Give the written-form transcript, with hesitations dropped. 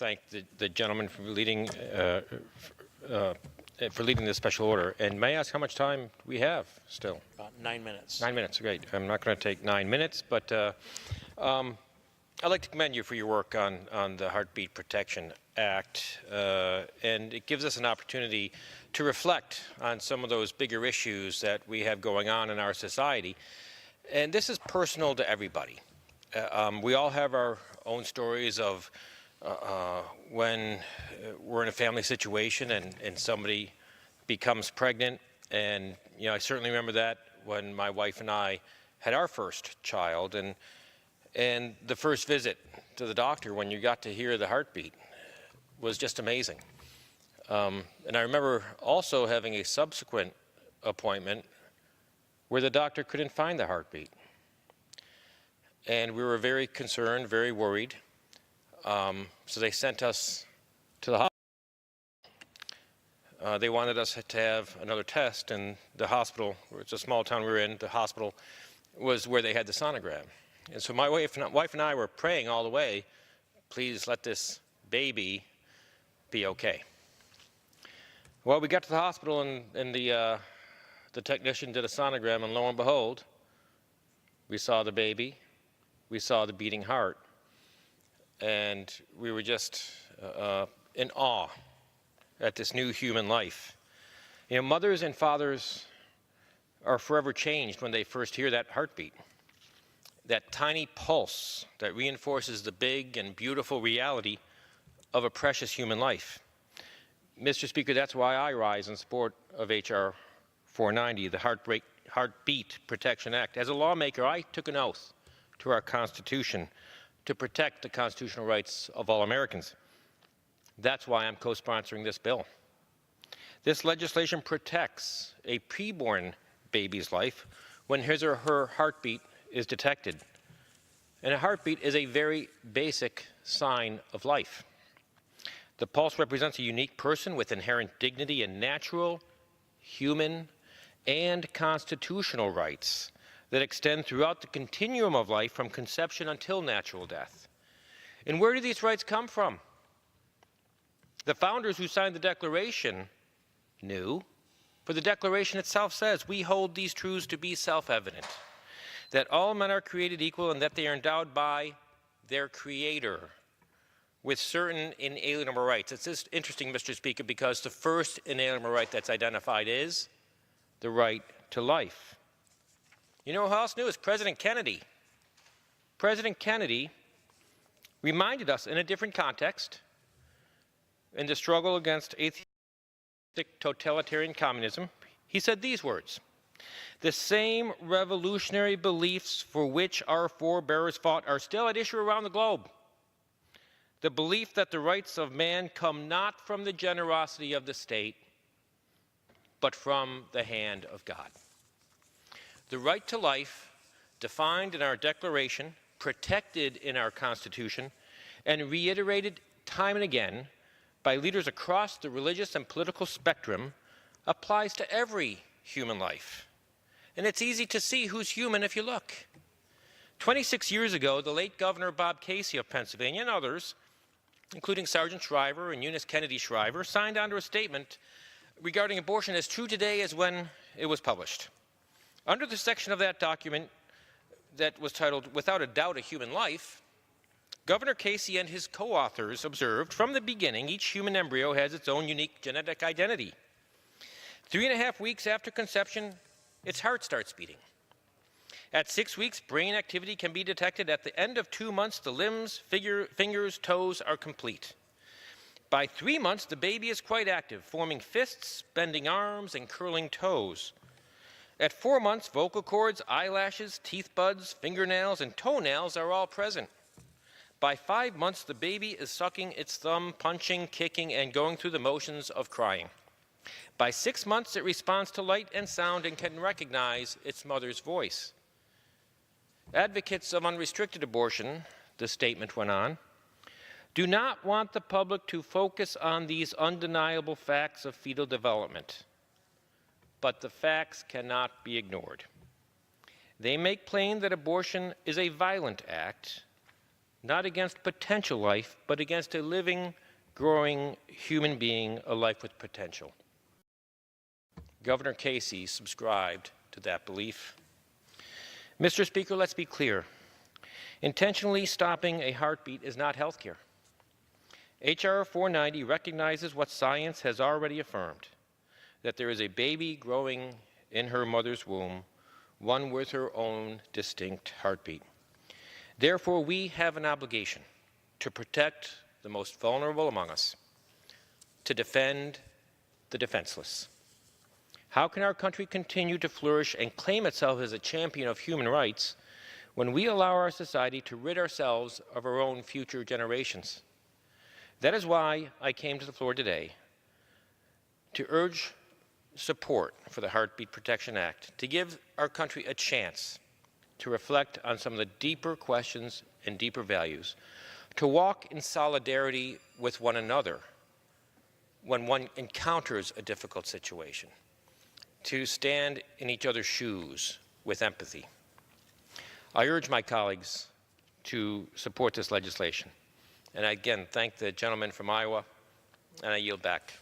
thank the gentleman for leading this special order. And may I ask how much time we have still? About 9 minutes. 9 minutes, great. I'm not going to take 9 minutes, but I'd like to commend you for your work on the Heartbeat Protection Act, and it gives us an opportunity to reflect on some of those bigger issues that we have going on in our society. And this is personal to everybody. We all have our own stories of when we're in a family situation and somebody becomes pregnant. And, you know, I certainly remember that when my wife and I had our first child. And the first visit to the doctor, when you got to hear the heartbeat, was just amazing. And I remember also having a subsequent appointment where the doctor couldn't find the heartbeat. And we were very concerned, very worried. So they sent us to the hospital. They wanted us to have another test, and the hospital, it's a small town we were in, the hospital was where they had the sonogram. And so my wife and I were praying all the way, please let this baby be okay. Well, we got to the hospital, and the technician did a sonogram, and lo and behold, we saw the baby, we saw the beating heart, and we were just in awe at this new human life. You know, mothers and fathers are forever changed when they first hear that heartbeat. That tiny pulse that reinforces the big and beautiful reality of a precious human life. Mr. Speaker, that's why I rise in support of H.R. 490, the Heartbeat Protection Act. As a lawmaker, I took an oath to our Constitution to protect the constitutional rights of all Americans. That's why I'm co-sponsoring this bill. This legislation protects a preborn baby's life when his or her heartbeat is detected. And a heartbeat is a very basic sign of life. The pulse represents a unique person with inherent dignity and natural, human, and constitutional rights that extend throughout the continuum of life from conception until natural death. And where do these rights come from? The founders who signed the Declaration knew, for the Declaration itself says, we hold these truths to be self-evident, that all men are created equal and that they are endowed by their Creator with certain inalienable rights. It's just interesting, Mr. Speaker, because the first inalienable right that's identified is the right to life. You know who else knew? It's President Kennedy. President Kennedy reminded us in a different context, in the struggle against atheistic totalitarian communism, he said these words: the same revolutionary beliefs for which our forebears fought are still at issue around the globe. The belief that the rights of man come not from the generosity of the state, but from the hand of God. The right to life, defined in our Declaration, protected in our Constitution, and reiterated time and again by leaders across the religious and political spectrum, applies to every human life. And it's easy to see who's human if you look. 26 years ago, the late Governor Bob Casey of Pennsylvania and others, including Sergeant Shriver and Eunice Kennedy Shriver, signed onto a statement regarding abortion as true today as when it was published. Under the section of that document that was titled, "Without a Doubt a Human Life," Governor Casey and his co-authors observed, from the beginning, each human embryo has its own unique genetic identity. 3.5 weeks after conception, its heart starts beating. At 6 weeks, brain activity can be detected. At the end of 2 months, the limbs, fingers, toes are complete. By 3 months, the baby is quite active, forming fists, bending arms, and curling toes. At 4 months, vocal cords, eyelashes, teeth buds, fingernails, and toenails are all present. By 5 months, the baby is sucking its thumb, punching, kicking, and going through the motions of crying. By 6 months, it responds to light and sound and can recognize its mother's voice. Advocates of unrestricted abortion, the statement went on, do not want the public to focus on these undeniable facts of fetal development. But the facts cannot be ignored. They make plain that abortion is a violent act not against potential life, but against a living, growing human being, a life with potential. Governor Casey subscribed to that belief. Mr. Speaker, let's be clear. Intentionally stopping a heartbeat is not health care. H.R. 490 recognizes what science has already affirmed, that there is a baby growing in her mother's womb, one with her own distinct heartbeat. Therefore, we have an obligation to protect the most vulnerable among us, to defend the defenseless. How can our country continue to flourish and claim itself as a champion of human rights when we allow our society to rid ourselves of our own future generations? That is why I came to the floor today to urge support for the Heartbeat Protection Act, to give our country a chance to reflect on some of the deeper questions and deeper values, to walk in solidarity with one another when one encounters a difficult situation, to stand in each other's shoes with empathy. I urge my colleagues to support this legislation. And I again thank the gentleman from Iowa, and I yield back.